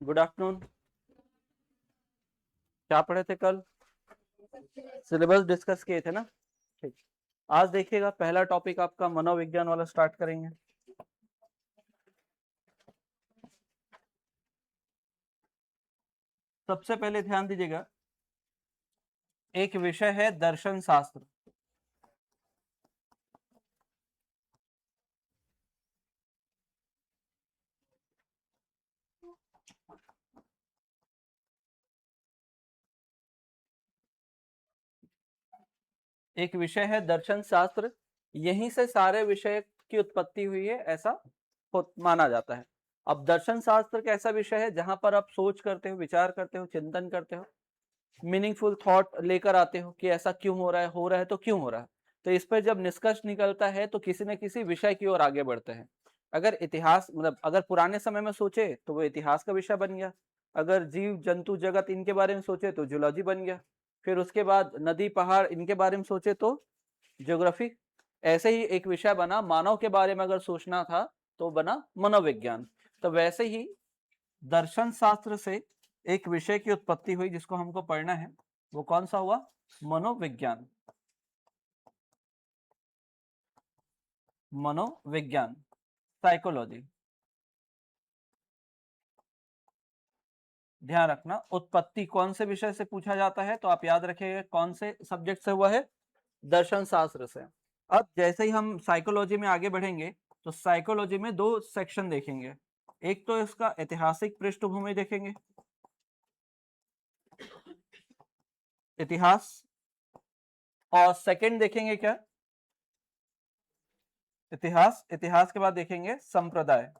Good afternoon. क्या पढ़े थे कल? सिलेबस डिस्कस किए थे ना। ठीक, आज देखिएगा पहला टॉपिक आपका मनोविज्ञान वाला स्टार्ट करेंगे। सबसे पहले ध्यान दीजिएगा, एक विषय है दर्शन शास्त्र। एक विषय है दर्शन शास्त्र, यहीं से सारे विषय की उत्पत्ति हुई है, ऐसा माना जाता है। अब दर्शन शास्त्र कैसा विषय है जहां पर आप सोच करते हो, विचार करते हो, चिंतन करते हो, मीनिंगफुल थॉट लेकर आते हो कि ऐसा क्यों हो रहा है तो क्यों हो रहा है। तो इस पर जब निष्कर्ष निकलता है तो किसी न किसी विषय की ओर आगे बढ़ते हैं। अगर इतिहास मतलब अगर पुराने समय में सोचे तो वो इतिहास का विषय बन गया, अगर जीव जंतु जगत इनके बारे में सोचे तो जूलॉजी बन गया, फिर उसके बाद नदी पहाड़ इनके बारे में सोचे तो ज्योग्राफी। ऐसे ही एक विषय बना मानव के बारे में अगर सोचना था तो बना मनोविज्ञान। तो वैसे ही दर्शन शास्त्र से एक विषय की उत्पत्ति हुई जिसको हमको पढ़ना है, वो कौन सा हुआ? मनोविज्ञान। मनोविज्ञान, साइकोलॉजी। ध्यान रखना, उत्पत्ति कौन से विषय से पूछा जाता है तो आप याद रखिएगा कौन से सब्जेक्ट से हुआ है, दर्शन शास्त्र से। अब जैसे ही हम साइकोलॉजी में आगे बढ़ेंगे तो साइकोलॉजी में दो सेक्शन देखेंगे। एक तो इसका ऐतिहासिक पृष्ठभूमि देखेंगे, इतिहास, और सेकंड देखेंगे क्या, इतिहास के बाद देखेंगे संप्रदाय।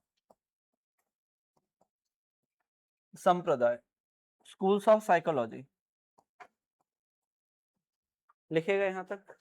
संप्रदाय, स्कूल्स ऑफ साइकोलॉजी। लिखेगा यहां तक।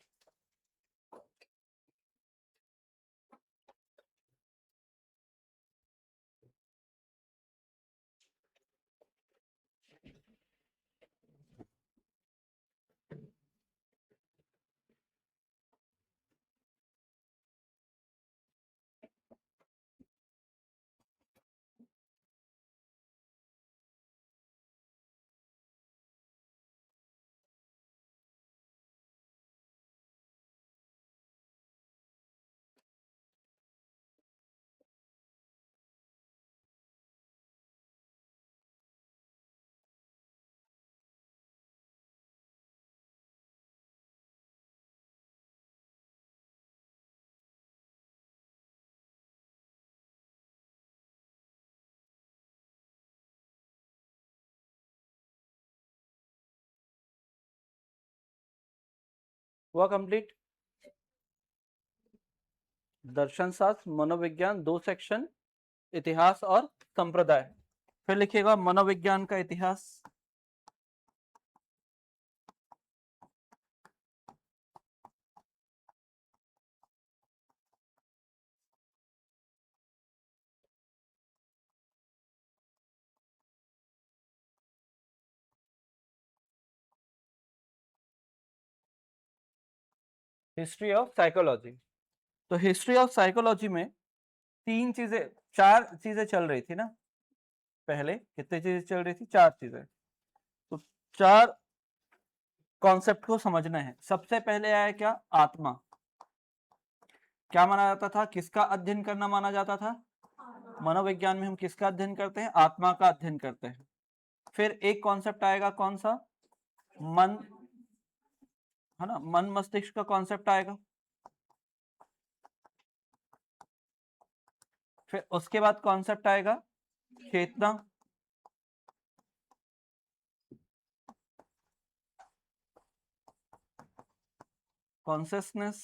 हुआ कंप्लीट। दर्शन शास्त्र मनोविज्ञान, दो सेक्शन, इतिहास और संप्रदाय। फिर लिखिएगा मनोविज्ञान का इतिहास। History of psychology. तो हिस्ट्री ऑफ साइकोलॉजी में तीन चीजें, चार चीजें चल रही थी ना। पहले कितनी चीजें चल रही थी? चार चीजें। तो चार कॉन्सेप्ट को समझना है। सबसे पहले आया क्या? आत्मा। क्या माना जाता था, किसका अध्ययन करना माना जाता था? मनोविज्ञान में हम किसका अध्ययन करते हैं? आत्मा का अध्ययन करते हैं। फिर एक कॉन्सेप्ट आएगा, कौन सा? मन, है ना, मन मस्तिष्क का कॉन्सेप्ट आएगा। फिर उसके बाद कॉन्सेप्ट आएगा चेतना, कॉन्शियसनेस,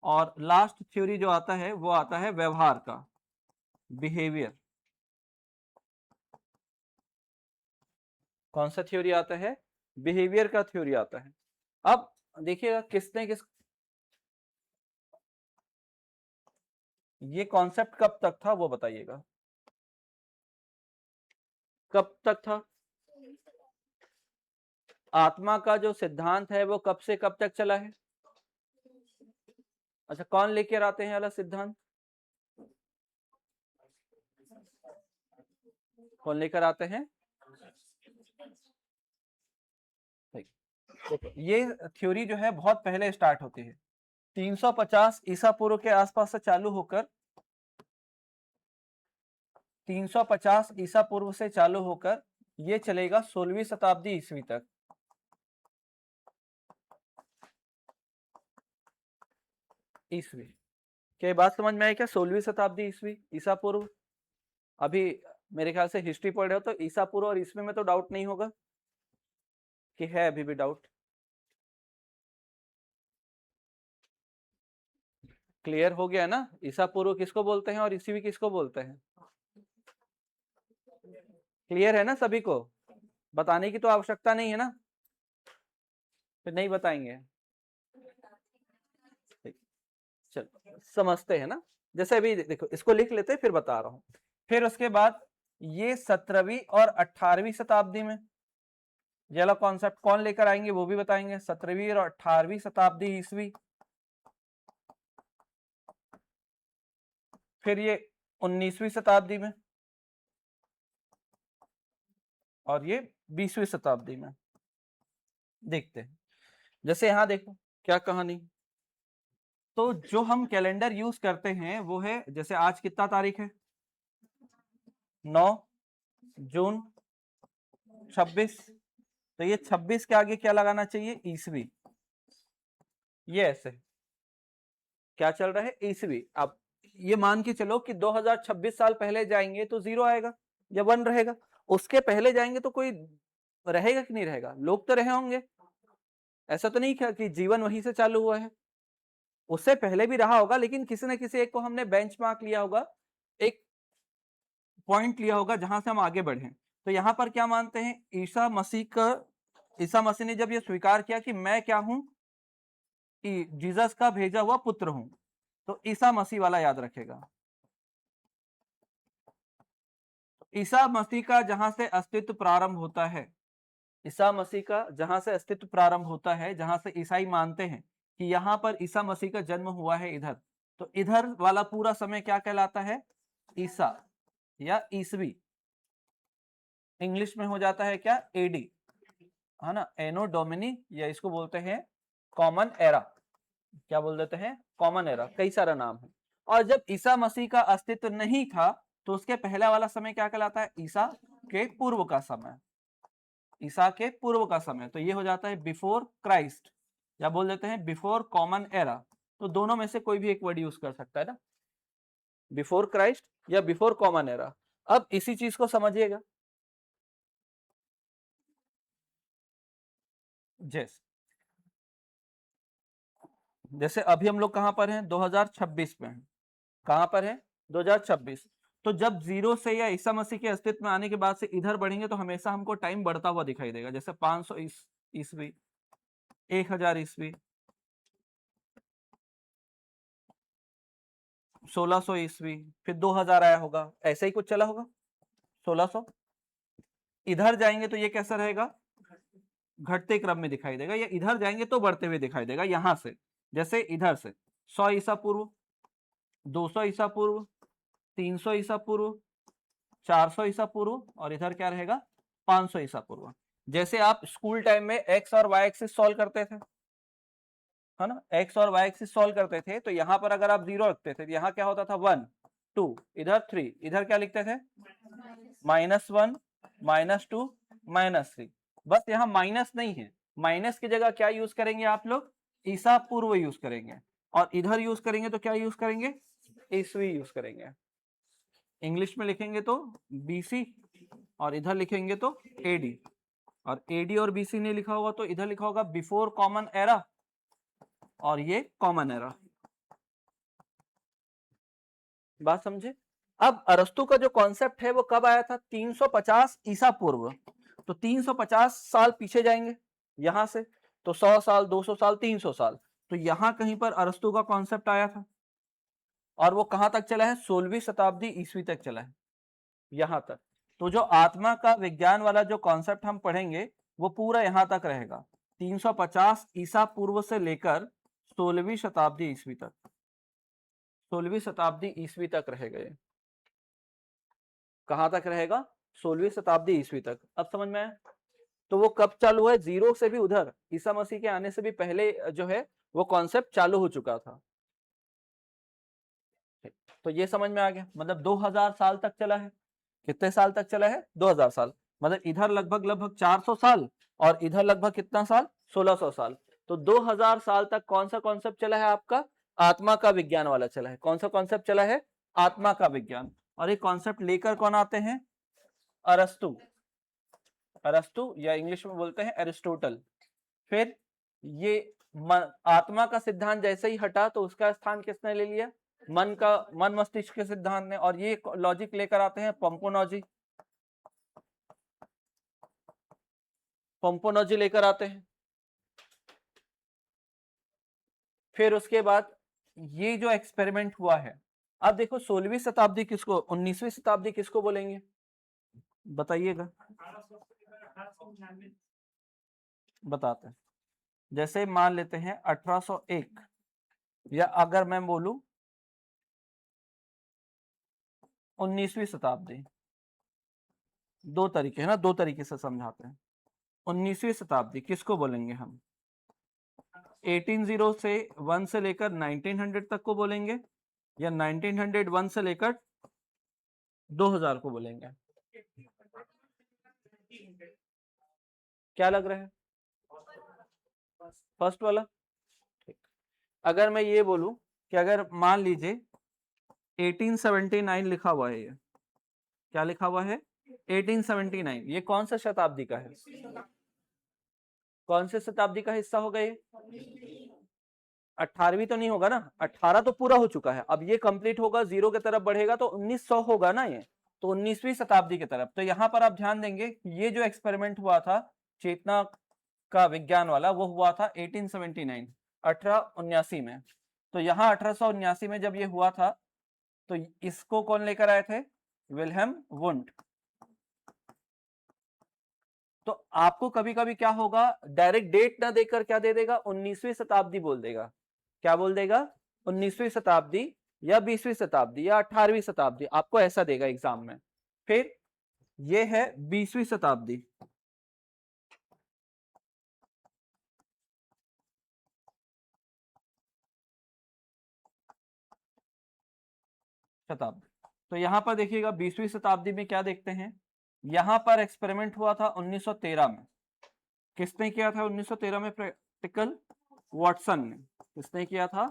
और लास्ट थ्योरी जो आता है वो आता है व्यवहार का, बिहेवियर। कौन सा थ्योरी आता है? बिहेवियर का थ्योरी आता है। अब देखिएगा किसने किस, ये कॉन्सेप्ट कब तक था वो बताइएगा, कब तक था? आत्मा का जो सिद्धांत है वो कब से कब तक चला है? अच्छा, कौन लेकर आते हैं वाला सिद्धांत? कौन लेकर आते हैं? देखो ये थ्योरी जो है बहुत पहले स्टार्ट होती है, 350 ईसा पूर्व के आसपास से चालू होकर 350 ईसा पूर्व से चालू होकर ये चलेगा 16वीं शताब्दी ईस्वी तक। ईस्वी क्या बात समझ में आई क्या? 16वीं शताब्दी ईस्वी ईसा पूर्व। अभी मेरे ख्याल से हिस्ट्री पढ़ रहे हो तो ईसा पूर्व और ईस्वी में तो डाउट नहीं होगा कि है अभी भी डाउट? क्लियर हो गया ना? ईसा पूर्व किसको बोलते हैं और ईस्वी किसको बोलते हैं? क्लियर है ना सभी को? बताने की तो आवश्यकता नहीं है ना, फिर नहीं बताएंगे। चलो समझते हैं ना, जैसे अभी देखो इसको लिख लेते हैं फिर बता रहा हूं। फिर उसके बाद ये 17वीं और 18वीं शताब्दी में ये वाला कॉन्सेप्ट कौन लेकर आएंगे वो भी बताएंगे। 17वीं और 18वीं शताब्दी ईस्वी, फिर ये 19वीं शताब्दी में, और ये 20वीं शताब्दी में। देखते हैं, जैसे यहां देखो क्या कहानी। तो जो हम कैलेंडर यूज करते हैं वो है, जैसे आज कितना तारीख है? 9 जून 26। तो ये 26 के आगे क्या लगाना चाहिए? ईस्वी। ये ऐसे क्या चल रहा है? ईस्वी। अब ये मान के चलो कि 2026 साल पहले जाएंगे तो 0 आएगा या 1 रहेगा, उसके पहले जाएंगे तो कोई रहेगा कि नहीं रहेगा? लोग तो रहे होंगे, ऐसा तो नहीं कि जीवन वहीं से चालू हुआ है, उससे पहले भी रहा होगा, लेकिन किसी न किसी एक को हमने बेंचमार्क लिया होगा, एक पॉइंट लिया होगा जहां से हम आगे बढ़े। तो यहां पर क्या मानते हैं? ईसा मसीह ने जब ये स्वीकार किया कि मैं क्या हूं, कि जीसस का भेजा हुआ पुत्र हूं, तो ईसा मसीह वाला याद रखेगा। ईसा मसीह का जहां से अस्तित्व प्रारंभ होता है, ईसा मसीह का जहां से अस्तित्व प्रारंभ होता है, जहां से ईसाई मानते हैं कि यहां पर ईसा मसीह का जन्म हुआ है इधर, तो इधर वाला पूरा समय क्या कहलाता है? ईसा या ईसवी। इंग्लिश में हो जाता है क्या? एडी, है ना, एनो डोमिनी, या इसको बोलते हैं कॉमन एरा। क्या बोल देते हैं? कॉमन एरा, कई सारा नाम है। और जब ईसा मसीह का अस्तित्व नहीं था तो उसके पहला वाला समय क्या कहलाता है? ईसा के पूर्व का समय। ईसा के पूर्व का समय, तो ये हो जाता है बिफोर क्राइस्ट, या बोल देते हैं बिफोर कॉमन एरा। तो दोनों में से कोई भी एक वर्ड यूज कर सकता है ना, बिफोर क्राइस्ट या बिफोर कॉमन एरा। अब इसी चीज को समझिएगा। जैसे अभी हम लोग कहां पर हैं? 2026 में हैं। कहां पर है? 2026। तो जब 0 से या ईसा मसीह के अस्तित्व में आने के बाद से इधर बढ़ेंगे तो हमेशा हमको टाइम बढ़ता हुआ दिखाई देगा। जैसे 500 ईस्वी, 1000 ईस्वी, 1600 ईस्वी, फिर 2000 आया होगा, ऐसे ही कुछ चला होगा। 1600 इधर जाएंगे तो ये कैसा रहेगा? घटते क्रम में दिखाई देगा, या इधर जाएंगे तो बढ़ते हुए दिखाई देगा। यहां से जैसे इधर से 100 ईसा पूर्व, 200 ईसा पूर्व, 300 ईसा पूर्व, 400 ईसा पूर्व, और इधर क्या रहेगा? 500 ईसा पूर्व। जैसे आप स्कूल टाइम में एक्स और वाई एक्सिस सॉल्व करते थे, है ना, एक्स और वाई एक्सिस सॉल्व करते थे, तो यहां पर अगर आप 0 रखते थे तो यहाँ क्या होता था? 1 2, इधर 3, इधर क्या लिखते थे? -1 -2 -3। बस यहाँ माइनस नहीं है, माइनस की जगह क्या यूज करेंगे आप लोग? ईसा पूर्व यूज करेंगे। और इधर यूज करेंगे तो क्या यूज करेंगे? ईस्वी यूज करेंगे। इंग्लिश में लिखेंगे तो बीसी, और इधर लिखेंगे तो एडी। और एडी और बीसी नहीं लिखा होगा तो इधर लिखा होगा बिफोर कॉमन एरा, और ये कॉमन एरा। बात समझे? अब अरस्तु का जो कॉन्सेप्ट है वो कब आया था? 350 ईसा पूर्व। तो 350 साल पीछे जाएंगे यहां से, तो 100 साल, 200 साल, 300 साल, तो यहां कहीं पर अरस्तु का कॉन्सेप्ट आया था। और वो कहां तक चला है? 16वीं शताब्दी ईस्वी तक चला है, यहां तक। तो जो आत्मा का विज्ञान वाला जो कॉन्सेप्ट हम पढ़ेंगे वो पूरा यहां तक रहेगा, 350 ईसा पूर्व से लेकर 16वीं शताब्दी ईस्वी तक। 16वीं शताब्दी ईस्वी तक रहेगा ये। कहां तक रहेगा? 16वीं शताब्दी ईस्वी तक। अब समझ में आया? तो वो कब चालू हुआ है? जीरो से भी उधर, ईसा मसीह के आने से भी पहले जो है वो कॉन्सेप्ट चालू हो चुका था। तो ये समझ में आ गया, मतलब 2000 साल तक चला है। कितने साल तक चला है? 2000 साल। मतलब इधर लगभग लगभग 400 साल और इधर लगभग कितना साल? 1600 साल। तो 2000 साल तक कौन सा कॉन्सेप्ट चला है आपका? आत्मा का विज्ञान वाला चला है। कौन सा कॉन्सेप्ट चला है? आत्मा का विज्ञान। और ये कॉन्सेप्ट लेकर कौन आते हैं? अरस्तु। अरस्तु या इंग्लिश में बोलते हैं एरिस्टोटल। फिर ये आत्मा का सिद्धांत जैसे ही हटा तो उसका स्थान किसने ले लिया? मन मस्तिष्क के सिद्धांत ने। और ये लॉजिक लेकर आते हैं पंपोनॉजी। पंपोनॉजी लेकर आते हैं। फिर उसके बाद ये जो एक्सपेरिमेंट हुआ है, अब देखो 16वीं शताब्दी किसको, 19वीं शताब्दी किसको बोलेंगे? बताइएगा, बताते हैं। जैसे मान लेते हैं 1801, या अगर मैं बोलूं 19वीं शताब्दी, दो तरीके है ना, दो तरीके से समझाते हैं। 19वीं शताब्दी किसको बोलेंगे हम? 1801 से 1 से लेकर 1900 तक को बोलेंगे, या 1901 से लेकर 2000 को बोलेंगे? क्या लग रहा है? फर्स्ट वाला। ठीक। अगर मैं ये बोलूं कि अगर मान लीजिए 1879 लिखा हुआ है, ये क्या लिखा हुआ है? 1879, ये कौन सा शताब्दी का है? कौन से शताब्दी का हिस्सा होगा ये? 18वीं तो नहीं होगा ना, 18 तो पूरा हो चुका है, अब ये कंप्लीट होगा, जीरो की तरफ बढ़ेगा तो 1900 होगा ना ये, तो 19वीं शताब्दी की तरफ। तो यहाँ पर आप ध्यान देंगे, ये जो एक्सपेरिमेंट हुआ था चेतना का विज्ञान वाला, वो हुआ था 1879, 1879 में। तो यहाँ 1879 में जब ये हुआ था, तो इसको कौन लेकर आए थे? Wilhelm wound. तो आपको कभी कभी क्या होगा, डायरेक्ट डेट ना देकर क्या दे देगा? 19वीं शताब्दी बोल देगा। क्या बोल देगा? 19वीं शताब्दी या 20वीं शताब्दी या 18वीं शताब्दी, आपको ऐसा देगा एग्जाम में। फिर ये है 20वीं शताब्दी। शताब्दी, तो यहां पर देखिएगा 20वीं शताब्दी में क्या देखते हैं, यहां पर एक्सपेरिमेंट हुआ था 1913 में। किसने किया था 1913 में प्रैक्टिकल? वॉटसन ने। किसने किया था?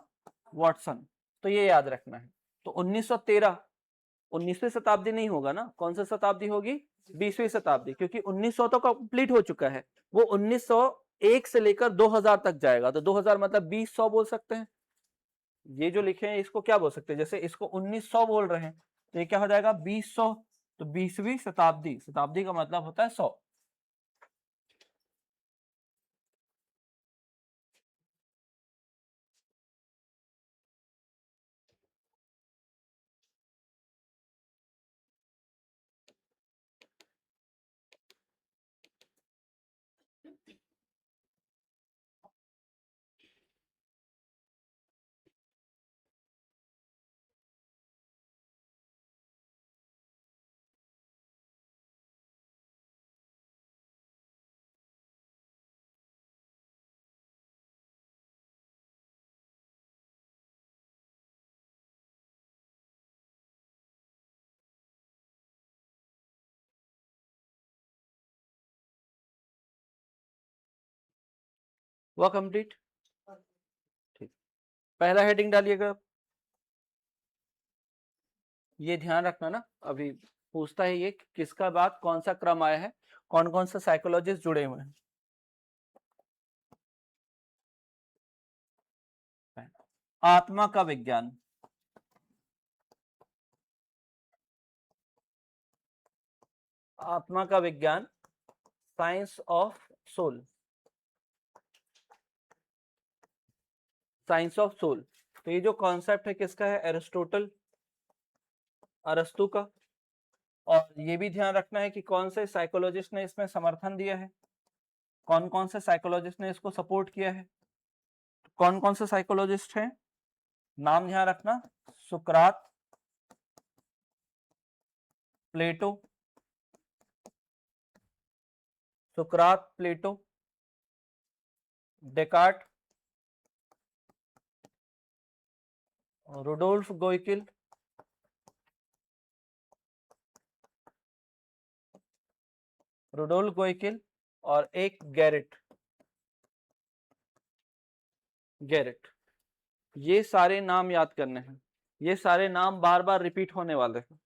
वॉटसन। तो ये याद रखना है। तो 1913 19वीं शताब्दी नहीं होगा ना, कौन सी शताब्दी होगी? 20वीं शताब्दी, क्योंकि 1900 तो कंप्लीट हो चुका है, वो 1901 से लेकर 2000 तक जाएगा। तो 2000 मतलब 2000 बोल सकते हैं। ये जो लिखे हैं इसको क्या बोल सकते हैं? जैसे इसको 1900 बोल रहे हैं, तो ये क्या हो जाएगा? 2000। तो 20वीं शताब्दी, शताब्दी का मतलब होता है 100। वह कंप्लीट। ठीक, पहला हेडिंग डालिएगा। ये ध्यान रखना ना, अभी पूछता है ये किसका बाद कौन सा क्रम आया है, कौन कौन से साइकोलॉजिस्ट जुड़े हुए हैं। आत्मा का विज्ञान, आत्मा का विज्ञान, science of soul, science of soul. तो ये जो कॉन्सेप्ट है किसका है? एरिस्टोटल, अरस्तु का। और ये भी ध्यान रखना है कि कौन से साइकोलॉजिस्ट ने इसमें समर्थन दिया है, कौन कौन से साइकोलॉजिस्ट ने इसको सपोर्ट किया है। कौन कौन से साइकोलॉजिस्ट हैं? नाम ध्यान रखना, सुकरात, प्लेटो, सुकरात, प्लेटो, डेकार्ट, रुडोल्फ गोइकिल, रुडोल्फ गोइकिल और एक गैरेट, गैरेट। ये सारे नाम याद करने हैं, ये सारे नाम बार बार रिपीट होने वाले हैं।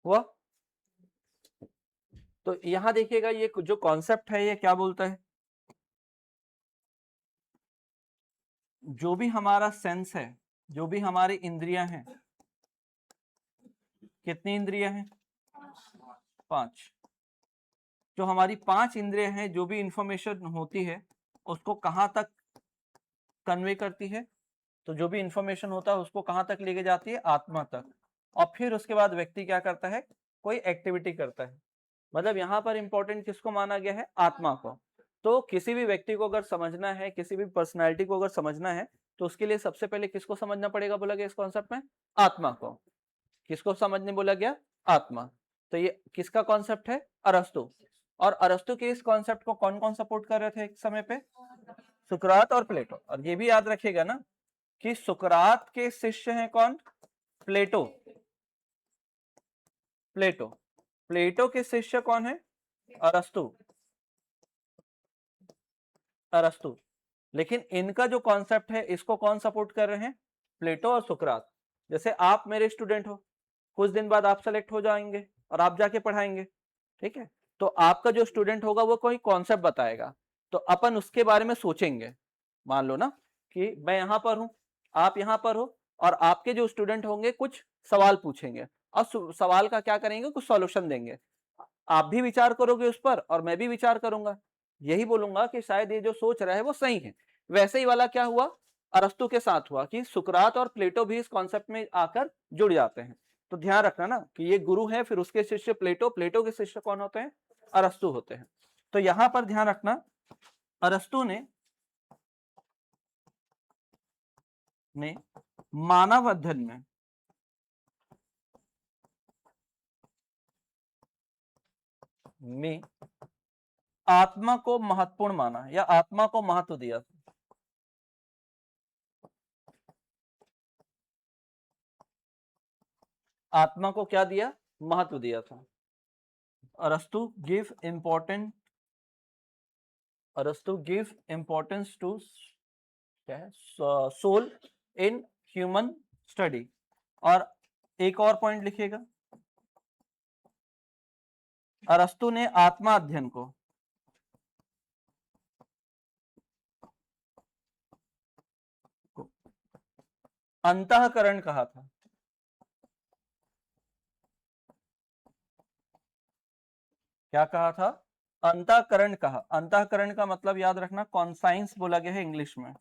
हुआ? तो यहां देखिएगा, ये जो कॉन्सेप्ट है ये क्या बोलता है, जो भी हमारा सेंस है, जो भी हमारी इंद्रियां हैं, कितनी इंद्रियां हैं? 5। जो हमारी 5 इंद्रियां हैं, जो भी इंफॉर्मेशन होती है उसको कहां तक कन्वे करती है? तो जो भी इंफॉर्मेशन होता है उसको कहां तक लेके जाती है? आत्मा तक। और फिर उसके बाद व्यक्ति क्या करता है? कोई एक्टिविटी करता है। मतलब यहाँ पर इंपॉर्टेंट किसको माना गया है? आत्मा को। तो किसी भी व्यक्ति को अगर समझना है, किसी भी पर्सनैलिटी को अगर समझना है, तो उसके लिए सबसे पहले किसको समझना पड़ेगा बोला गया इस कॉन्सेप्ट में? आत्मा को। किसको समझने बोला गया? आत्मा। तो ये किसका कॉन्सेप्ट है? अरस्तु। और अरस्तु के इस कॉन्सेप्ट को कौन कौन सपोर्ट कर रहे थे एक समय पे? सुकरात और प्लेटो। और ये भी याद रखिएगा ना कि सुकरात के शिष्य हैं कौन? प्लेटो। प्लेटो। प्लेटो के शिष्य कौन है? अरस्तु। अरस्तु। लेकिन इनका जो कॉन्सेप्ट है इसको कौन सपोर्ट कर रहे हैं? प्लेटो और सुकरात। जैसे आप मेरे स्टूडेंट हो, कुछ दिन बाद आप सेलेक्ट हो जाएंगे और आप जाके पढ़ाएंगे, ठीक है? तो आपका जो स्टूडेंट होगा वो कोई कॉन्सेप्ट बताएगा, तो अपन उसके बारे में सोचेंगे। मान लो ना कि मैं यहां पर हूं, आप यहां पर हो, और आपके जो स्टूडेंट होंगे कुछ सवाल पूछेंगे और सवाल का क्या करेंगे? कुछ सॉल्यूशन देंगे। आप भी विचार करोगे उस पर और मैं भी विचार करूंगा, यही बोलूंगा कि शायद ये जो सोच रहा है वो सही है। वैसे ही वाला क्या हुआ? अरस्तु के साथ हुआ कि सुकरात और प्लेटो भी इस कॉन्सेप्ट में आकर जुड़ जाते हैं। तो ध्यान रखना ना कि ये गुरु है, फिर उसके शिष्य प्लेटो, प्लेटो के शिष्य कौन होते हैं? अरस्तु होते हैं। तो यहां पर ध्यान रखना, अरस्तु ने मानव अध्ययन में आत्मा को महत्वपूर्ण माना या आत्मा को महत्व दिया। आत्मा को क्या दिया? महत्व दिया था। अरस्तु गिव इंपॉर्टेंट, अरस्तु गिव इंपॉर्टेंस टू क्या है? Soul in human study. और एक और पॉइंट लिखिएगा, अरस्तु ने आत्मा अध्ययन को अंतःकरण कहा था। क्या कहा था? अंतःकरण कहा। अंतःकरण का मतलब याद रखना कॉन्साइंस बोला गया है इंग्लिश में।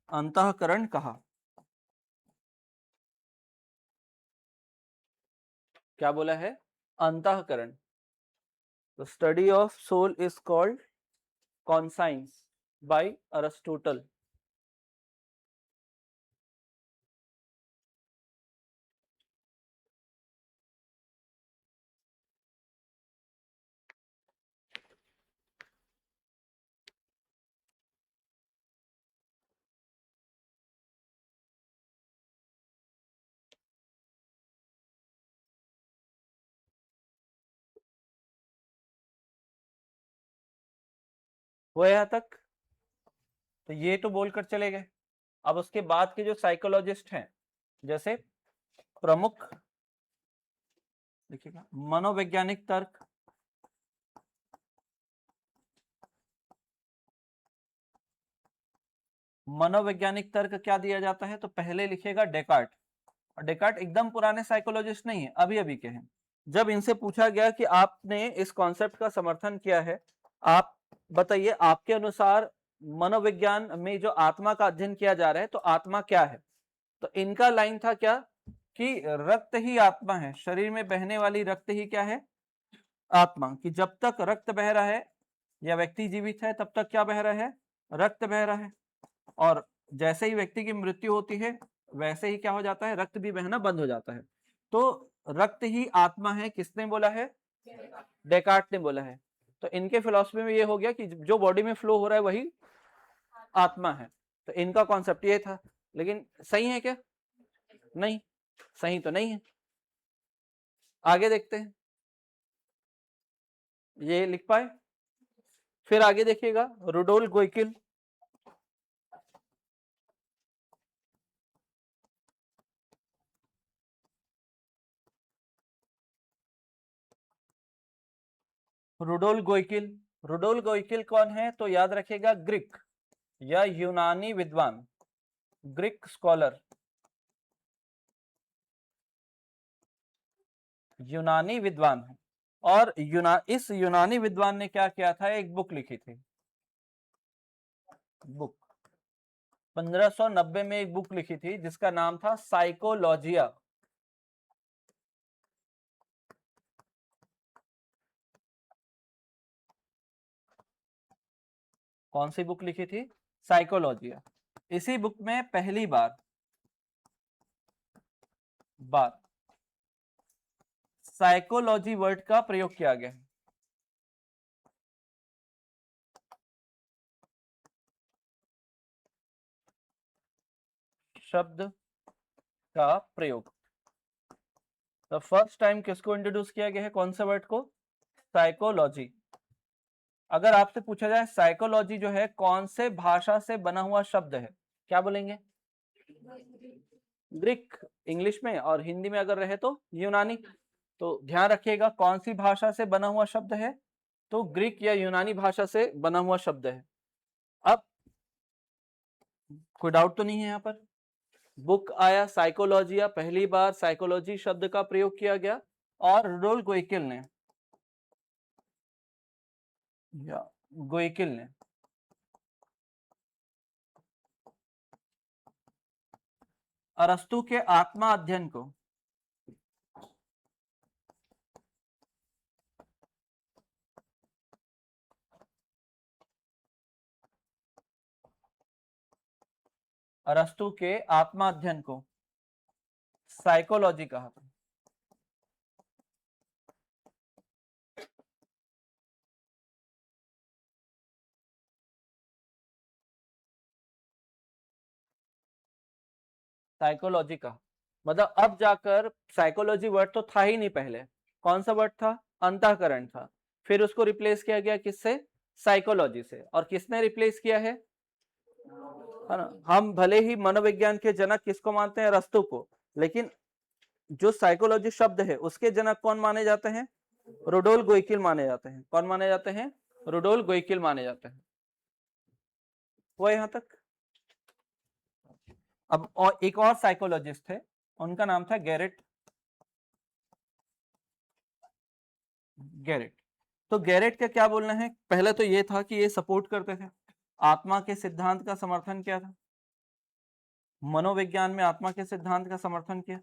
अंतःकरण कहा। क्या बोला है? अंतःकरण। The study of soul is called conscience by Aristotle. वो यहाँ तक तो ये तो बोलकर चले गए। अब उसके बाद के जो साइकोलॉजिस्ट हैं, जैसे प्रमुख देखिएगा मनोवैज्ञानिक तर्क, मनोवैज्ञानिक तर्क क्या दिया जाता है? तो पहले लिखिएगा डेकार्ट। और डेकार्ट एकदम पुराने साइकोलॉजिस्ट नहीं है, अभी अभी के हैं। जब इनसे पूछा गया कि आपने इस कॉन्सेप्ट का समर्थन किया है, आप बताइए आपके अनुसार मनोविज्ञान में जो आत्मा का अध्ययन किया जा रहा है तो आत्मा क्या है? तो इनका लाइन था क्या कि रक्त ही आत्मा है, शरीर में बहने वाली रक्त ही क्या है? आत्मा। कि जब तक रक्त बह रहा है या व्यक्ति जीवित है तब तक क्या बह रहा है? रक्त बह रहा है। और जैसे ही व्यक्ति की मृत्यु होती है वैसे ही क्या हो जाता है? रक्त भी बहना बंद हो जाता है। तो रक्त ही आत्मा है, किसने बोला है? डेकार्ट ने बोला है। तो इनके फिलॉसफी में ये हो गया कि जो बॉडी में फ्लो हो रहा है वही आत्मा है। तो इनका कॉन्सेप्ट ये था। लेकिन सही है क्या? नहीं, सही तो नहीं है। आगे देखते हैं, ये लिख पाए? फिर आगे देखिएगा, रुडोल्फ गोइकिल। रुडोल्फ गोइकिल। रुडोल्फ गोइकिल कौन है? तो याद रखिएगा, ग्रीक या यूनानी विद्वान, ग्रीक स्कॉलर, यूनानी विद्वान है। और इस यूनानी विद्वान ने क्या किया था? एक बुक लिखी थी। बुक 1590 में एक बुक लिखी थी जिसका नाम था साइकोलॉजिया। कौन सी बुक लिखी थी? साइकोलॉजिया। इसी बुक में पहली बार साइकोलॉजी वर्ड का प्रयोग किया गया है। शब्द का प्रयोग द फर्स्ट टाइम किसको इंट्रोड्यूस किया गया है? कौन से वर्ड को? साइकोलॉजी। अगर आपसे पूछा जाए साइकोलॉजी जो है कौन से भाषा से बना हुआ शब्द है, क्या बोलेंगे? ग्रीक इंग्लिश में, और हिंदी में अगर रहे तो यूनानी। तो ध्यान रखिएगा कौन सी भाषा से बना हुआ शब्द है? तो ग्रीक या यूनानी भाषा से बना हुआ शब्द है। अब कोई डाउट तो नहीं है यहाँ पर? बुक आया साइकोलॉजिया, पहली बार साइकोलॉजी शब्द का प्रयोग किया गया। और रुडोल्फ गोइकिल ने या गोइकिल ने अरस्तु के आत्मा अध्ययन को अरस्तु के आत्मा अध्ययन को साइकोलॉजी कहा था। साइकोलॉजी का मतलब अब जाकर साइकोलॉजी वर्ड तो था ही नहीं पहले। कौन सा वर्ड था? अंतःकरण था। फिर उसको रिप्लेस किया गया किससे? साइकोलॉजी से। और किसने रिप्लेस किया है ना? हम भले ही मनोविज्ञान के जनक किसको मानते हैं? अरस्तु को। लेकिन जो साइकोलॉजी शब्द है उसके जनक कौन माने जाते हैं? रुडोल्फ गोइकिल माने जाते हैं। कौन माने जाते हैं? रुडोल्फ गोइकिल माने जाते हैं। वो यहां तक। अब और एक और साइकोलॉजिस्ट थे, उनका नाम था गैरेट। गैरेट। तो गैरेट का क्या बोलना है? पहले तो ये था कि ये सपोर्ट करते थे आत्मा के सिद्धांत का। समर्थन किया था मनोविज्ञान में, आत्मा के सिद्धांत का समर्थन किया।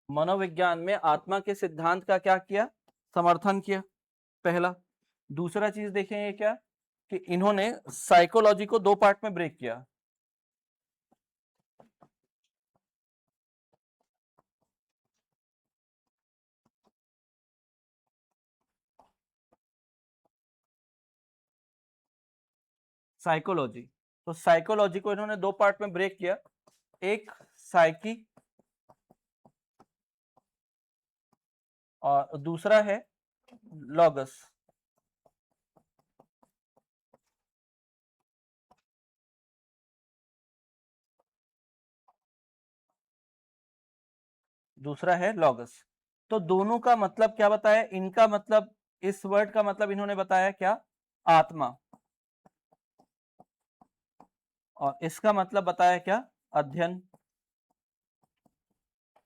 मनोविज्ञान में आत्मा के सिद्धांत का क्या किया? समर्थन किया, पहला। दूसरा चीज देखेंगे क्या कि इन्होंने साइकोलॉजी को दो पार्ट में ब्रेक किया। साइकोलॉजी, तो साइकोलॉजी को इन्होंने दो पार्ट में ब्रेक किया। एक साइकी और दूसरा है लॉगस। दूसरा है लॉगस। तो दोनों का मतलब क्या बताया, इनका मतलब, इस वर्ड का मतलब इन्होंने बताया क्या, आत्मा, और इसका मतलब बताया क्या, अध्ययन,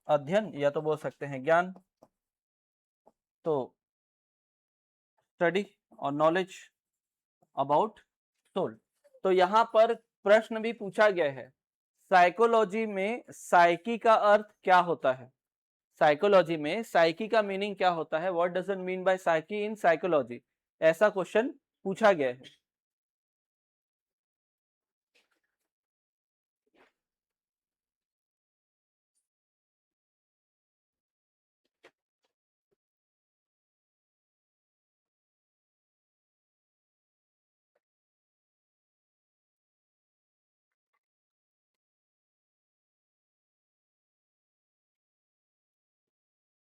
अध्ययन या तो बोल सकते हैं ज्ञान। तो स्टडी और नॉलेज अबाउट सोल। तो यहां पर प्रश्न भी पूछा गया है, साइकोलॉजी में साइकी का अर्थ क्या होता है, साइकोलॉजी में साइकी का मीनिंग क्या होता है, what does it mean by psyche in psychology, ऐसा क्वेश्चन पूछा गया है।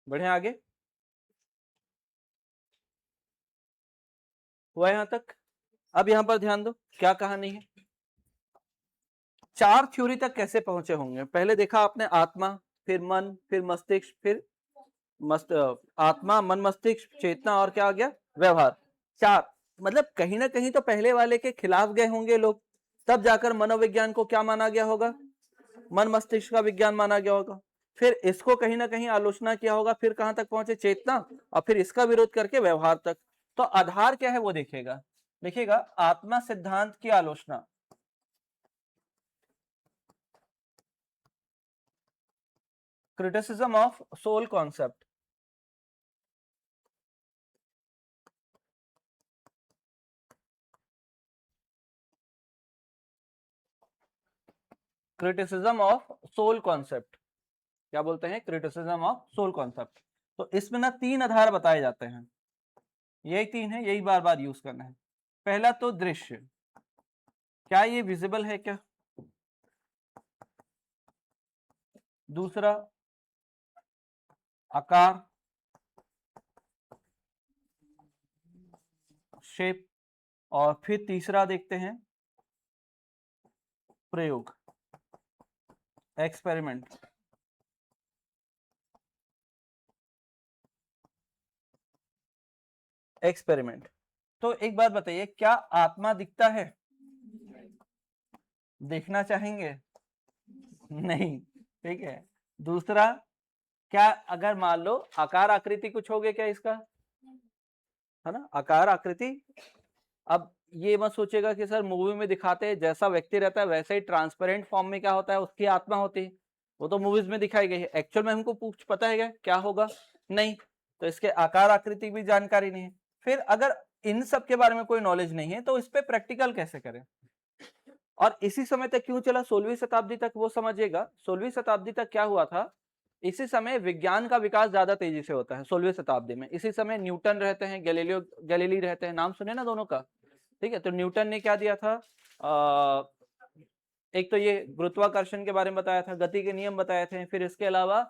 बढ़े आगे, हुआ यहां तक। अब यहां पर ध्यान दो क्या कहानी है, चार थ्योरी तक कैसे पहुंचे होंगे, पहले देखा आपने आत्मा, फिर मन, फिर मस्तिष्क, फिर मस्त आत्मा, मन, मस्तिष्क, चेतना, और क्या आ गया, व्यवहार। चार, मतलब कहीं ना कहीं तो पहले वाले के खिलाफ गए होंगे लोग, तब जाकर मनोविज्ञान को क्या माना गया होगा, मन मस्तिष्क का विज्ञान माना गया होगा। फिर इसको कहीं ना कहीं आलोचना किया होगा, फिर कहां तक पहुंचे, चेतना, और फिर इसका विरोध करके व्यवहार तक। तो आधार क्या है वो देखिएगा, देखिएगा आत्मा सिद्धांत की आलोचना, criticism of soul concept, criticism of soul concept, क्या बोलते हैं, क्रिटिसिज्म ऑफ सोल कॉन्सेप्ट। तो इसमें ना तीन आधार बताए जाते हैं, यही तीन है, यही बार बार यूज करना है। पहला तो दृश्य, क्या ये विजिबल है क्या, दूसरा आकार, शेप, और फिर तीसरा देखते हैं प्रयोग, एक्सपेरिमेंट। एक्सपेरिमेंट। तो एक बात बताइए, क्या आत्मा दिखता है, देखना चाहेंगे, नहीं, ठीक है। दूसरा, क्या अगर मान लो आकार आकृति कुछ हो गया क्या इसका, है ना, आकार आकृति। अब ये मत सोचेगा कि सर मूवी में दिखाते हैं जैसा व्यक्ति रहता है वैसे ही ट्रांसपेरेंट फॉर्म में क्या होता है, उसकी आत्मा होती है, वो तो मूवीज में दिखाई गई है, एक्चुअल में हमको कुछ पता है क्या होगा, नहीं। तो इसके आकार आकृति भी जानकारी नहीं है। फिर अगर इन सब के बारे में कोई नॉलेज नहीं है तो इस पे प्रैक्टिकल कैसे करें, और इसी समय तक क्यों चला, 16वीं शताब्दी तक, वो समझिएगा 16वीं शताब्दी तक क्या हुआ था, इसी समय विज्ञान का विकास ज्यादा तेजी से होता है 16वीं शताब्दी में। इसी समय न्यूटन रहते हैं, गैलीलियो गैलीली रहते हैं, नाम सुने ना दोनों का, ठीक है। तो न्यूटन ने क्या दिया था, एक तो ये गुरुत्वाकर्षण के बारे में बताया था, गति के नियम बताए थे, फिर इसके अलावा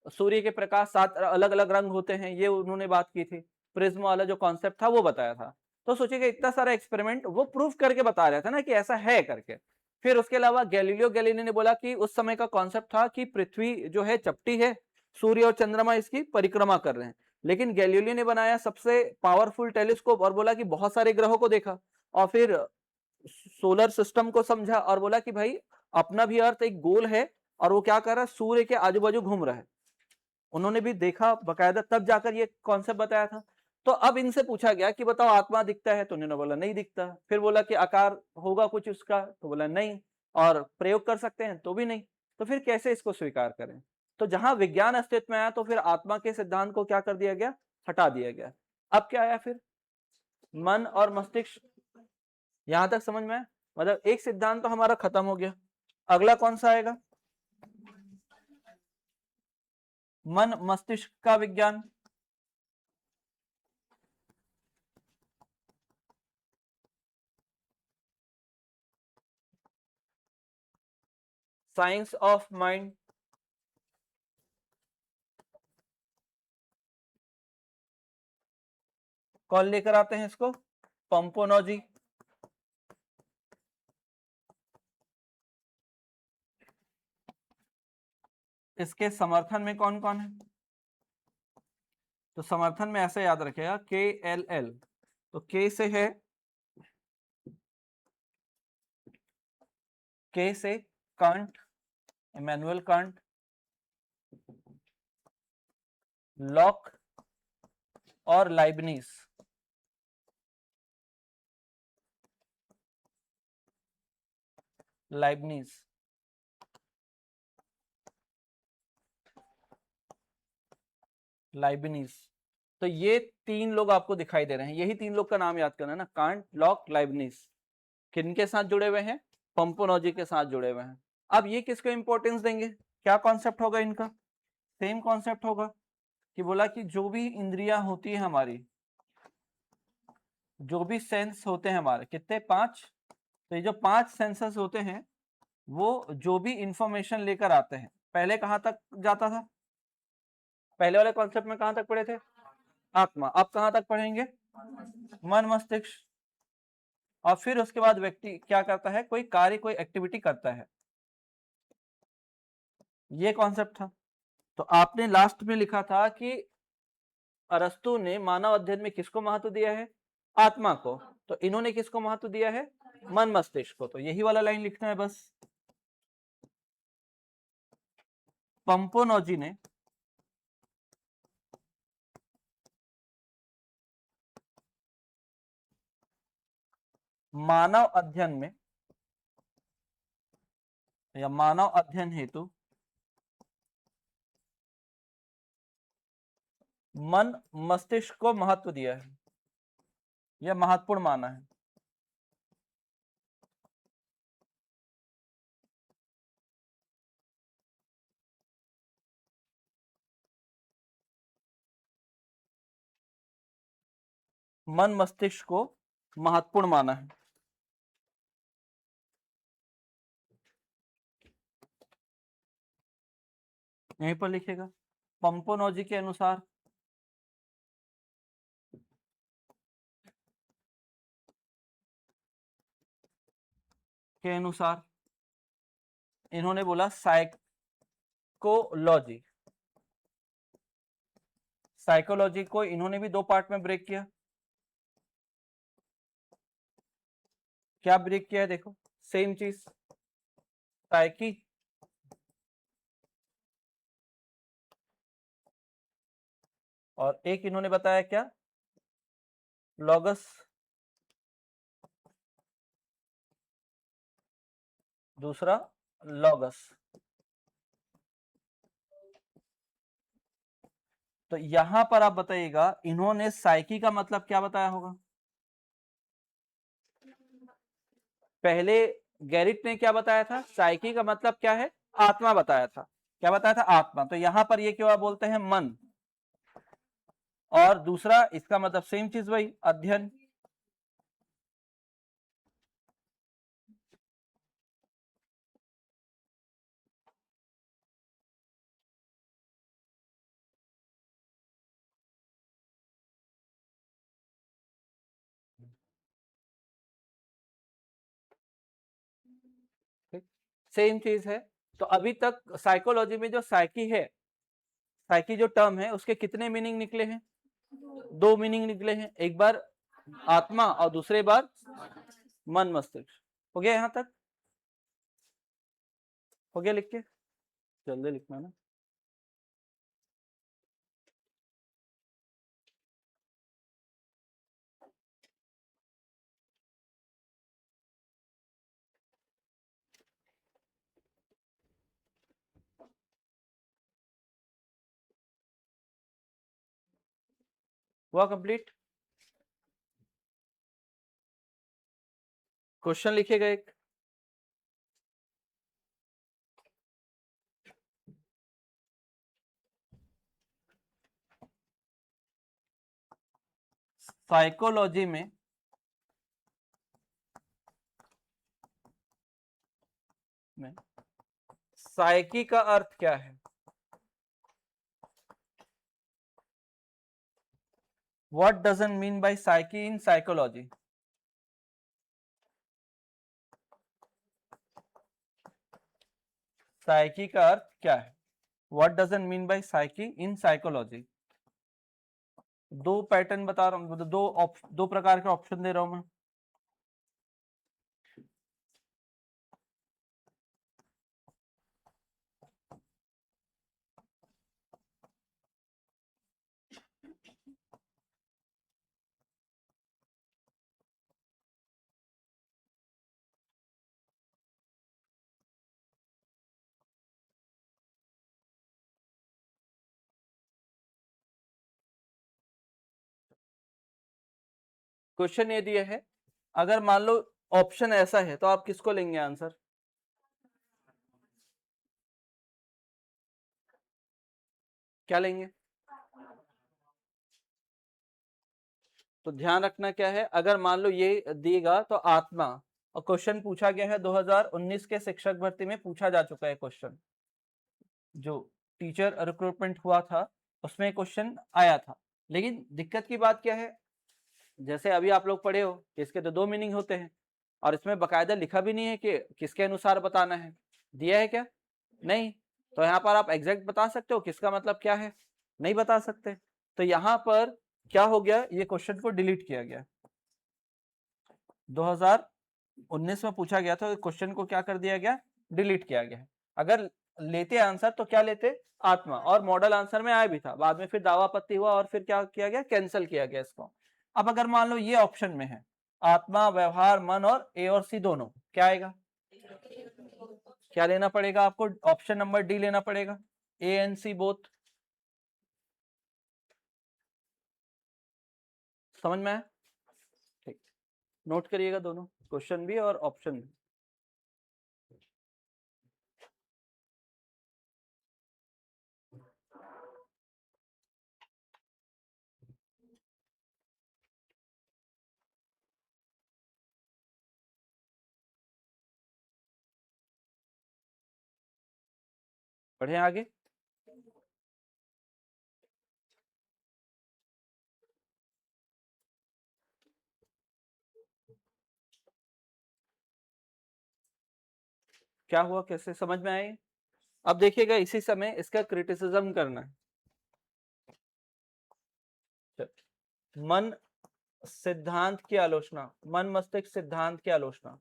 सूर्य के प्रकाश 7 अलग अलग रंग होते हैं ये उन्होंने बात की थी, प्रिज्म वाला जो कॉन्सेप्ट था वो बताया था। तो सोचिएगा इतना सारा एक्सपेरिमेंट वो प्रूफ करके बता रहा था ना कि ऐसा है करके। फिर उसके अलावा गैलीलियो गैलीली ने बोला कि उस समय का कॉन्सेप्ट था कि पृथ्वी जो है चपटी है, सूर्य और चंद्रमा इसकी परिक्रमा कर रहे हैं। लेकिन गैलीलियो ने बनाया सबसे पावरफुल टेलीस्कोप और बोला कि बहुत सारे ग्रहों को देखा, और फिर सोलर सिस्टम को समझा और बोला कि भाई अपना भी अर्थ एक गोल है और वो क्या कर रहा है, सूर्य के आजू बाजू घूम रहा है। उन्होंने भी देखा बकायदा, तब जाकर ये कॉन्सेप्ट बताया था। तो अब इनसे पूछा गया कि बताओ आत्मा दिखता है, तो उन्होंने बोला नहीं दिखता। फिर बोला कि आकार होगा कुछ उसका, तो बोला नहीं। और प्रयोग कर सकते हैं, तो भी नहीं। तो फिर कैसे इसको स्वीकार करें। तो जहां विज्ञान अस्तित्व में आया तो फिर आत्मा के सिद्धांत को क्या कर दिया गया, हटा दिया गया। अब क्या आया फिर, मन और मस्तिष्क। यहां तक समझ में आया? मतलब एक सिद्धांत तो हमारा खत्म हो गया, अगला कौन सा आएगा, मन मस्तिष्क का विज्ञान। Science of mind. कौन लेकर आते हैं इसको, पंपोनोजी। इसके समर्थन में कौन कौन है? तो समर्थन में ऐसे याद रखेगा KLL, तो K से है, K से कांट, इमैनुअल कांट, लॉक और लाइबनिज। लाइबनिज लाइबनिज तो ये तीन लोग आपको दिखाई दे रहे हैं, यही तीन लोग का नाम याद करना है ना, कांट, लॉक, लाइबनिज। किनके साथ जुड़े हुए हैं? पंपोलॉजी के साथ जुड़े हुए हैं। अब ये किसको इंपॉर्टेंस देंगे? क्या कॉन्सेप्ट होगा इनका? सेम कॉन्सेप्ट होगा कि बोला कि जो भी इंद्रियां होती है हमारी, जो भी सेंस होते हैं हमारे, कितने? 5। तो ये जो 5 सेंसेस होते हैं वो जो भी इंफॉर्मेशन लेकर आते हैं, पहले कहां तक जाता था? पहले वाले कॉन्सेप्ट में कहां तक पढ़े थे? आत्मा। अब कहां तक पढ़ेंगे? मन मस्तिष्क। और फिर उसके बाद व्यक्ति क्या करता है? कोई कार्य, कोई एक्टिविटी करता है। ये कॉन्सेप्ट था। तो आपने लास्ट में लिखा था कि अरस्तु ने मानव अध्ययन में किसको महत्व दिया है? आत्मा को। तो इन्होंने किसको महत्व दिया है? मन मस्तिष्क को। तो यही वाला लाइन लिखना है बस। पंपोनोजी ने मानव अध्ययन में या मानव अध्ययन हेतु मन मस्तिष्क को महत्व दिया है, यह महत्वपूर्ण माना है। मन मस्तिष्क को महत्वपूर्ण माना है। यहीं पर लिखेगा पंपोनोजी के अनुसार इन्होंने बोला साइकोलॉजी। साइकोलॉजी को इन्होंने भी 2 पार्ट में ब्रेक किया। क्या ब्रेक किया है? देखो, सेम चीज, साइकी और एक इन्होंने बताया क्या? लॉगस। दूसरा लॉगस। तो यहां पर आप बताइएगा इन्होंने साइकी का मतलब क्या बताया होगा? पहले गैरिट ने क्या बताया था? साइकी का मतलब क्या है? आत्मा बताया था। क्या बताया था? आत्मा। तो यहां पर ये क्या बोलते हैं? मन। और दूसरा इसका मतलब सेम चीज वही, अध्ययन। सेम चीज है। तो अभी तक साइकोलॉजी में जो साइकी है, साइकी जो टर्म है, उसके कितने मीनिंग निकले हैं? 2 मीनिंग निकले हैं। एक बार आत्मा और दूसरे बार मन मस्तिष्क। हो गया? यहां तक हो गया? लिख के जल्दी लिखना ना। हुआ कंप्लीट? क्वेश्चन लिखेगा एक। साइकोलॉजी में साइकी का अर्थ क्या है? What doesn't mean by psyche in psychology? Psyche का अर्थ क्या है? What doesn't mean by psyche in psychology. दो पैटर्न बता रहा हूँ, दो प्रकार के ऑप्शन दे रहा हूं मैं। क्वेश्चन ये दिया है, अगर मान लो ऑप्शन ऐसा है तो आप किसको लेंगे आंसर? क्या लेंगे? तो ध्यान रखना क्या है, अगर मान लो ये दिएगा तो आत्मा, और क्वेश्चन पूछा गया है 2019 के शिक्षक भर्ती में पूछा जा चुका है क्वेश्चन, जो टीचर रिक्रूटमेंट हुआ था उसमें क्वेश्चन आया था। लेकिन दिक्कत की बात क्या है, जैसे अभी आप लोग पढ़े हो कि इसके तो दो मीनिंग होते हैं, और इसमें बकायदा लिखा भी नहीं है कि किसके अनुसार बताना है। दिया है क्या? नहीं। तो यहाँ पर आप एग्जैक्ट बता सकते हो किसका मतलब क्या है? नहीं बता सकते। तो यहाँ पर क्या हो गया, ये क्वेश्चन को डिलीट किया गया। 2019 में पूछा गया था, क्वेश्चन को क्या कर दिया गया? डिलीट किया गया। अगर लेते आंसर तो क्या लेते? आत्मा, और मॉडल आंसर में आया भी था, बाद में फिर दावा आपत्ति हुआ और फिर क्या किया गया? कैंसिल किया गया इसको। अब अगर मान लो ये ऑप्शन में है आत्मा, व्यवहार, मन, और ए और सी दोनों, क्या आएगा? क्या लेना पड़ेगा आपको? ऑप्शन नंबर डी लेना पड़ेगा, ए एंड सी बोथ। समझ में आया? ठीक, नोट करिएगा दोनों, क्वेश्चन भी और ऑप्शन भी। बढ़े आगे। क्या हुआ, कैसे समझ में आए? अब देखिएगा, इसी समय इसका क्रिटिसिज्म करना है। मन सिद्धांत की आलोचना, मन मस्तिष्क सिद्धांत की आलोचना,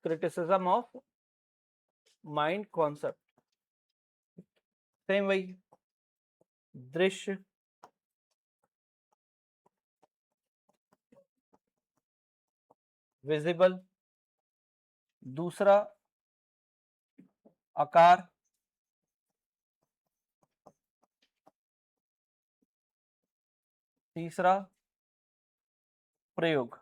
criticism of mind concept. Same वही, दृश्य, विजिबल, दूसरा आकार, तीसरा प्रयोग।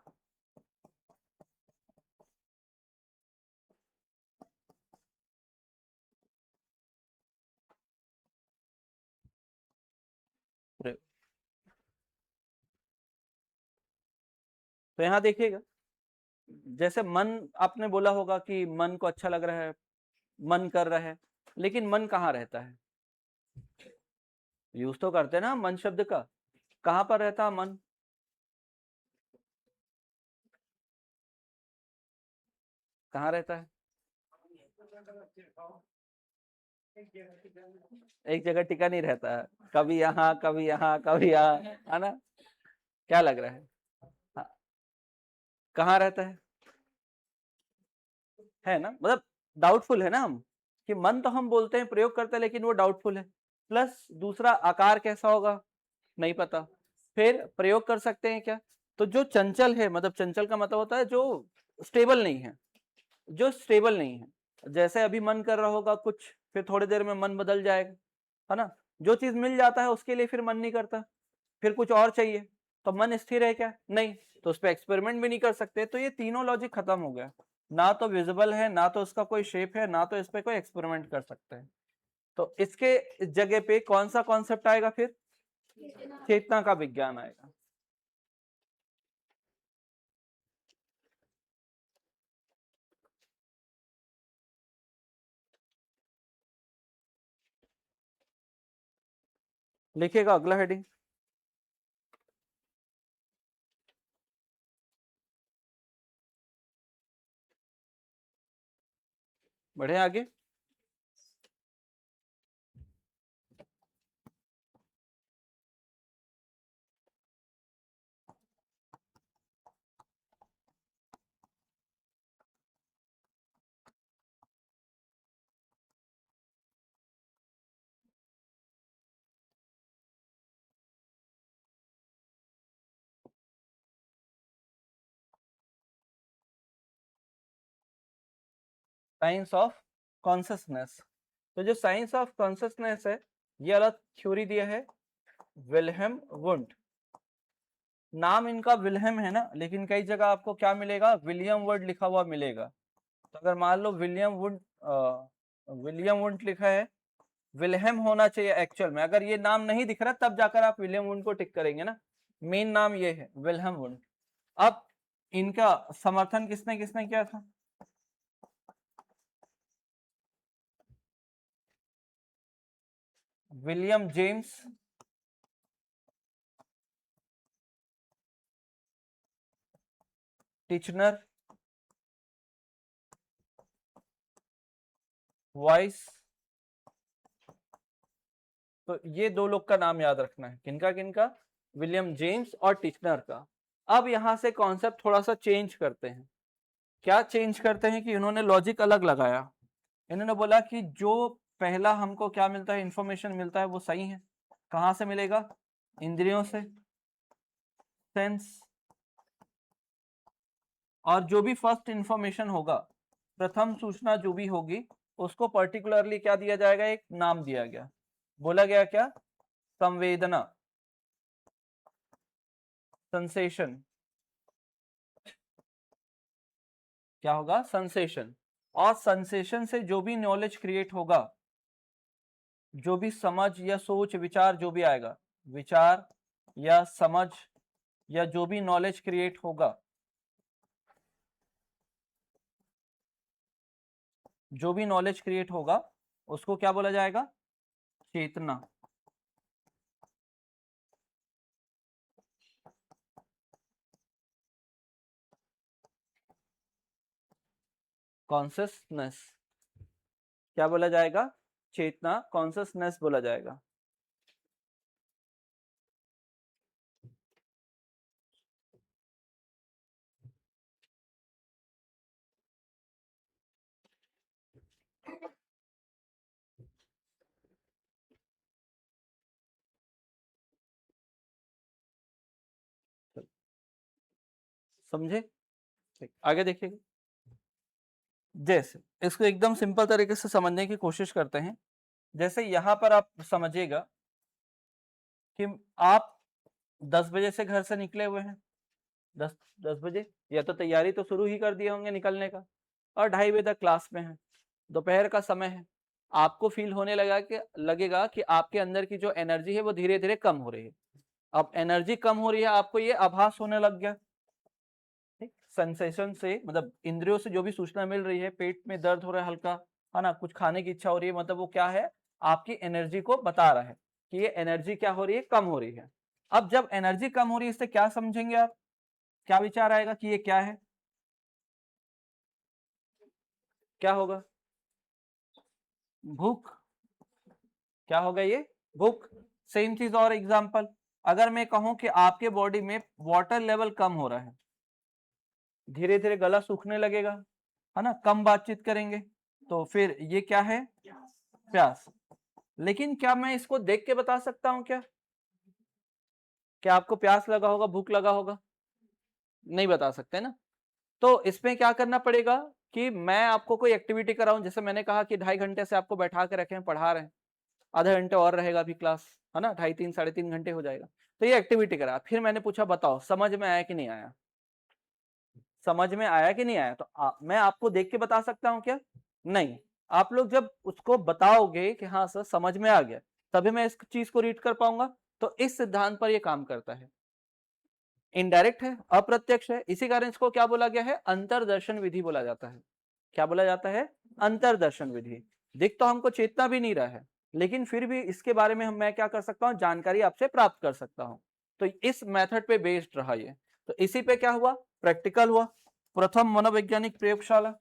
प्रयोग। तो यहां देखिएगा, जैसे मन, आपने बोला होगा कि मन को अच्छा लग रहा है, मन कर रहा है, लेकिन मन कहाँ रहता है? यूज तो करते हैं ना मन शब्द का, कहां पर रहता है मन? कहाँ रहता है? एक जगह टिका नहीं रहता है, कभी यहाँ कभी यहाँ कभी यहाँ, है ना? क्या लग रहा है? हाँ, कहाँ रहता है ना? मतलब डाउटफुल है ना हम, कि मन तो हम बोलते हैं, प्रयोग करते हैं, लेकिन वो डाउटफुल है। प्लस दूसरा आकार कैसा होगा, नहीं पता। फिर प्रयोग कर सकते हैं क्या? तो जो चंचल है, मतलब चंचल का मतलब होता है जो स्टेबल नहीं है, जो स्टेबल नहीं है। जैसे अभी मन कर रहा होगा कुछ, फिर थोड़ी देर में मन बदल जाएगा, है ना? जो चीज मिल जाता है उसके लिए फिर मन नहीं करता, फिर कुछ और चाहिए, तो मन स्थिर है क्या? नहीं। तो उस पर एक्सपेरिमेंट भी नहीं कर सकते। तो ये तीनों लॉजिक खत्म हो गया, ना तो विजिबल है, ना तो उसका कोई शेप है, ना तो इस पे कोई एक्सपेरिमेंट कर सकते हैं। तो इसके जगह पे कौन सा कॉन्सेप्ट आएगा फिर? चेतना का विज्ञान आएगा। लिखिएगा अगला हेडिंग, बढ़े आगे। Science of consciousness. तो जो साइंस ऑफ कॉन्शसनेस है, ये अलग थ्योरी दिया है विल्हेम वुंड। नाम इनका विल्हेम है ना, लेकिन कई जगह आपको क्या मिलेगा, विलियम वुड लिखा हुआ मिलेगा। तो अगर मान लो विलियम वुंड लिखा है, विल्हेम होना चाहिए एक्चुअल में। अगर ये नाम नहीं दिख रहा तब जाकर आप विलियम वुंड को टिक करेंगे ना, मेन नाम ये है विल्हेम वुंड। अब इनका समर्थन किसने किसने किया था? William James, Titchener, vice. तो ये दो लोग का नाम याद रखना है, किनका किनका, विलियम जेम्स और टिचनर का। अब यहां से कॉन्सेप्ट थोड़ा सा चेंज करते हैं। क्या चेंज करते हैं कि इन्होंने लॉजिक अलग लगाया। इन्होंने बोला कि जो पहला हमको क्या मिलता है, इंफॉर्मेशन मिलता है, वो सही है। कहां से मिलेगा? इंद्रियों से, सेंस। और जो भी फर्स्ट इंफॉर्मेशन होगा, प्रथम सूचना जो भी होगी, उसको पर्टिकुलरली क्या दिया जाएगा, एक नाम दिया गया। बोला गया क्या? संवेदना, सेंसेशन। क्या होगा? सेंसेशन। और सेंसेशन से जो भी नॉलेज क्रिएट होगा, जो भी समझ या सोच विचार जो भी आएगा, विचार या समझ या जो भी नॉलेज क्रिएट होगा, जो भी नॉलेज क्रिएट होगा, उसको क्या बोला जाएगा? चेतना। कॉन्सियसनेस। क्या बोला जाएगा? चेतना, कॉन्सियसनेस बोला जाएगा। समझे? आगे देखिए। जैसे इसको एकदम सिंपल तरीके से समझने की कोशिश करते हैं। जैसे यहां पर आप समझिएगा कि आप 10 बजे से घर से निकले हुए हैं, 10 बजे, या तो तैयारी तो शुरू ही कर दिए होंगे निकलने का, और 2:30 बजे तक क्लास में है, दोपहर का समय है। आपको फील होने लगेगा कि आपके अंदर की जो एनर्जी है वो धीरे धीरे कम हो रही है। अब एनर्जी कम हो रही है, आपको ये आभास होने लग गया। ठीक, सेंसेशन से मतलब इंद्रियों से जो भी सूचना मिल रही है, पेट में दर्द हो रहा है हल्का, है ना, कुछ खाने की इच्छा हो रही है, मतलब वो क्या है, आपकी एनर्जी को बता रहा है कि ये एनर्जी क्या हो रही है, कम हो रही है। अब जब एनर्जी कम हो रही है, इससे क्या समझेंगे आप, क्या विचार आएगा कि ये क्या है, क्या होगा? भूख। क्या होगा ये? भूख। सेम चीज और एग्जांपल, अगर मैं कहूं कि आपके बॉडी में वाटर लेवल कम हो रहा है, धीरे धीरे गला सूखने लगेगा, है ना, कम बातचीत करेंगे, तो फिर ये क्या है? प्यास। लेकिन क्या मैं इसको देख के बता सकता हूं क्या? क्या आपको प्यास लगा होगा, भूख लगा होगा? नहीं बता सकते ना। तो इसमें क्या करना पड़ेगा कि मैं आपको कोई एक्टिविटी कराऊं, जैसे मैंने कहा कि 2.5 घंटे से आपको बैठा के रखे हैं, पढ़ा रहे हैं, आधे घंटे और रहेगा अभी क्लास, है ना, 2.5 3 साढ़े 3 घंटे हो जाएगा। तो ये एक्टिविटी करा, फिर मैंने पूछा बताओ समझ में आया कि नहीं आया, समझ में आया कि नहीं आया, तो मैं आपको देख के बता सकता हूं क्या? नहीं। आप लोग जब उसको बताओगे कि हाँ सर समझ में आ गया, तभी मैं इस चीज को रीड कर पाऊंगा। तो इस सिद्धांत पर ये काम करता है। इनडायरेक्ट है, अप्रत्यक्ष है, इसी कारण इसको क्या बोला गया है? अंतरदर्शन विधि बोला जाता है। क्या बोला जाता है? अंतरदर्शन विधि। दिख तो हमको चेतना भी नहीं रहा है, लेकिन फिर भी इसके बारे में मैं क्या कर सकता हूं, जानकारी आपसे प्राप्त कर सकता हूं। तो इस मेथड पे बेस्ड रहा ये। तो इसी पे क्या हुआ? प्रैक्टिकल हुआ, प्रथम मनोवैज्ञानिक प्रयोगशाला।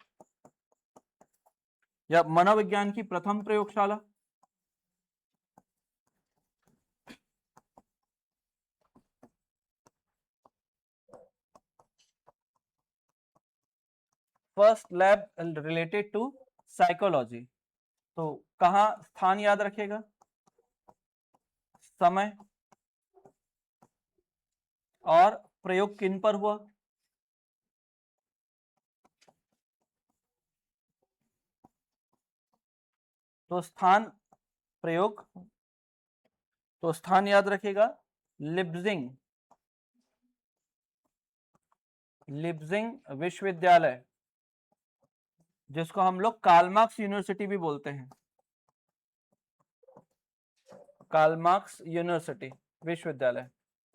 या मनोविज्ञान की प्रथम प्रयोगशाला? First lab related to psychology. तो कहाँ स्थान याद रखेगा, समय, और प्रयोग किन पर हुआ? तो स्थान, प्रयोग, तो स्थान याद रखेगा लिप्जिंग, लिप्जिंग विश्वविद्यालय, जिसको हम लोग कार्ल मार्क्स यूनिवर्सिटी भी बोलते हैं। कार्ल मार्क्स यूनिवर्सिटी विश्वविद्यालय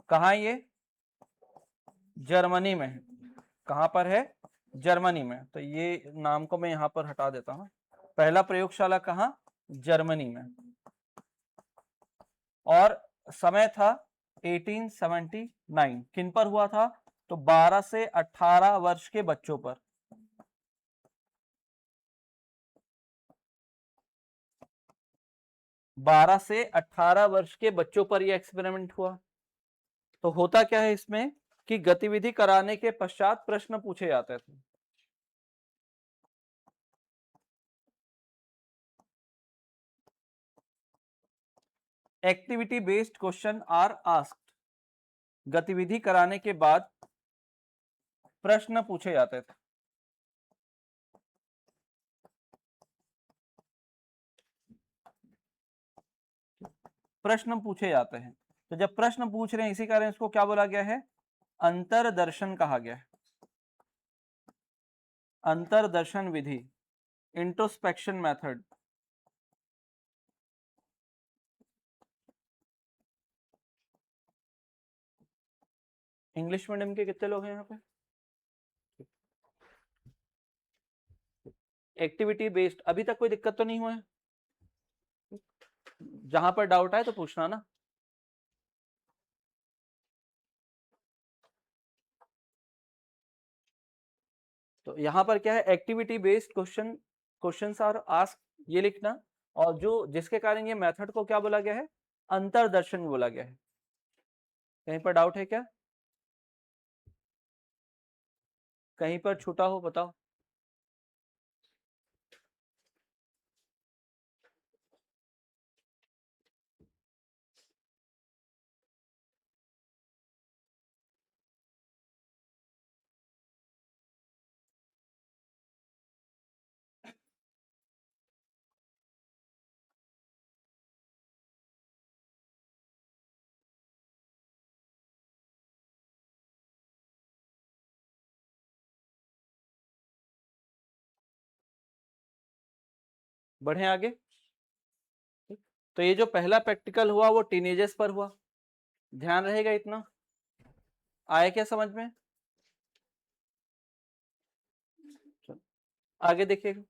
कहाँ है ये? जर्मनी में है। कहाँ पर है? जर्मनी में। तो ये नाम को मैं यहाँ पर हटा देता हूँ। पहला प्रयोगशाला कहाँ? जर्मनी में। और समय था 1879। किन पर हुआ था? तो 12 से 18 वर्ष के बच्चों पर। बारह से 18 वर्ष के बच्चों पर यह एक्सपेरिमेंट हुआ। तो होता क्या है इसमें कि गतिविधि कराने के पश्चात प्रश्न पूछे जाते थे। Activity based question are asked. गतिविधि कराने के बाद प्रश्न पूछे जाते थे। प्रश्न पूछे जाते हैं। तो जब प्रश्न पूछ रहे हैं, इसी कारण इसको क्या बोला गया है? अंतरदर्शन कहा गया है। अंतरदर्शन विधि, इंट्रोस्पेक्शन मेथड। इंग्लिश मीडियम के कितने लोग हैं यहाँ पे? एक्टिविटी बेस्ड अभी तक कोई दिक्कत तो नहीं हुआ है? जहां पर डाउट आए तो पूछना ना। तो यहाँ पर क्या है? Activity based question, questions are ask, ये लिखना। और जो जिसके कारण ये मेथड को क्या बोला गया है? अंतरदर्शन बोला गया है। कहीं पर डाउट है क्या? कहीं पर छूटा हो बताओ। बढ़े आगे। तो ये जो पहला प्रैक्टिकल हुआ वो टीनेजर्स पर हुआ। ध्यान रहेगा इतना। आए क्या समझ में? आगे देखिएगा।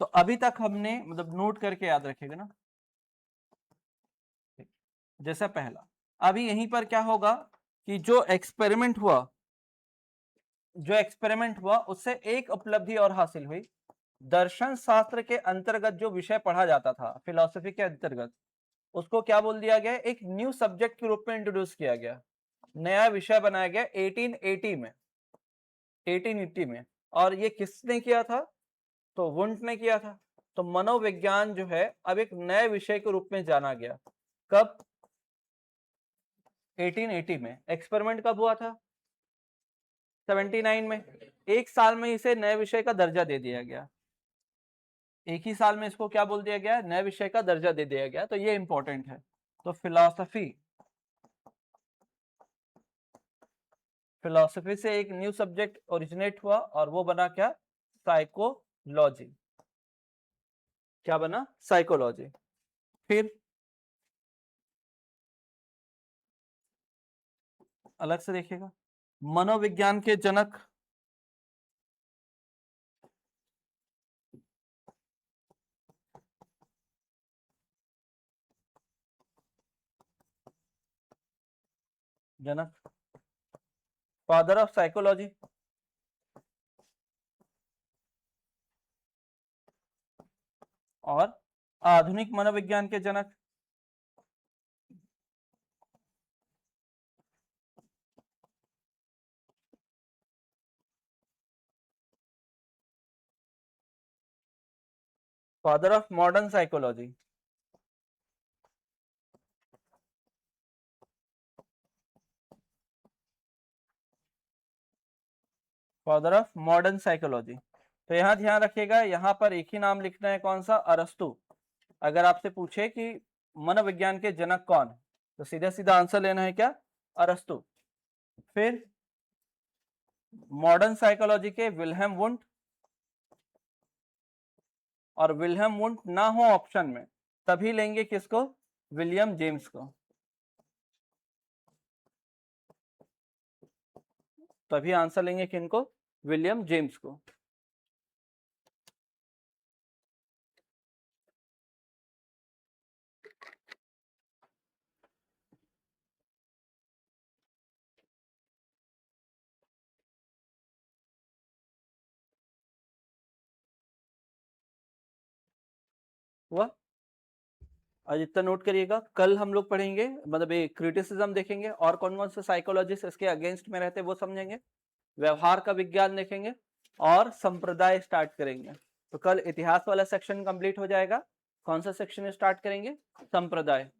तो अभी तक हमने मतलब नोट करके याद रखेगा ना। जैसा पहला, अभी यहीं पर क्या होगा कि जो एक्सपेरिमेंट हुआ उससे एक उपलब्धि और हासिल हुई। दर्शन शास्त्र के अंतर्गत जो विषय पढ़ा जाता था फिलॉसफी के अंतर्गत, उसको क्या बोल दिया गया? एक न्यू सब्जेक्ट के रूप में इंट्रोड्यूस किया गया, नया विषय बनाया गया 1880 में। और ये किसने किया था? तो वुंट ने किया था। तो मनोविज्ञान जो है अब एक नए विषय के रूप में जाना गया। कब? 1880 में। एक्सपेरिमेंट कब हुआ था? 79 में। एक साल में इसे नए विषय का दर्जा दे दिया गया। एक ही साल में इसको क्या बोल दिया गया? नए विषय का दर्जा दे दिया गया। तो ये इंपॉर्टेंट है। तो फिलॉसफी से एक न्यू सब्जेक्ट ओरिजिनेट हुआ और वो बना क्या? साइकोलॉजी। क्या बना? साइकोलॉजी। फिर अलग से देखिएगा, मनोविज्ञान के जनक जनक, फादर ऑफ साइकोलॉजी। और आधुनिक मनोविज्ञान के जनक? Father of modern psychology? Father of modern psychology. तो यहाँ ध्यान रखिएगा, यहाँ पर एक ही नाम लिखना है, कौन सा? अरस्तु। अगर आपसे पूछे कि मनोविज्ञान के जनक कौन, तो सीधा सीधा आंसर लेना है क्या? अरस्तु। फिर मॉडर्न साइकोलॉजी के विल्हेम वुंट, और विल्हेम वुंट ना हो ऑप्शन में तभी लेंगे किसको? विलियम जेम्स को। तभी आंसर लेंगे किनको? विलियम जेम्स को। हुआ? आज इतना नोट करिएगा, कल हम लोग पढ़ेंगे, मतलब ये क्रिटिसिज्म देखेंगे, और कौन कौन से साइकोलॉजिस्ट इसके अगेंस्ट में रहते हैं वो समझेंगे, व्यवहार का विज्ञान देखेंगे, और संप्रदाय स्टार्ट करेंगे। तो कल इतिहास वाला सेक्शन कंप्लीट हो जाएगा। कौन सा सेक्शन स्टार्ट करेंगे? संप्रदाय।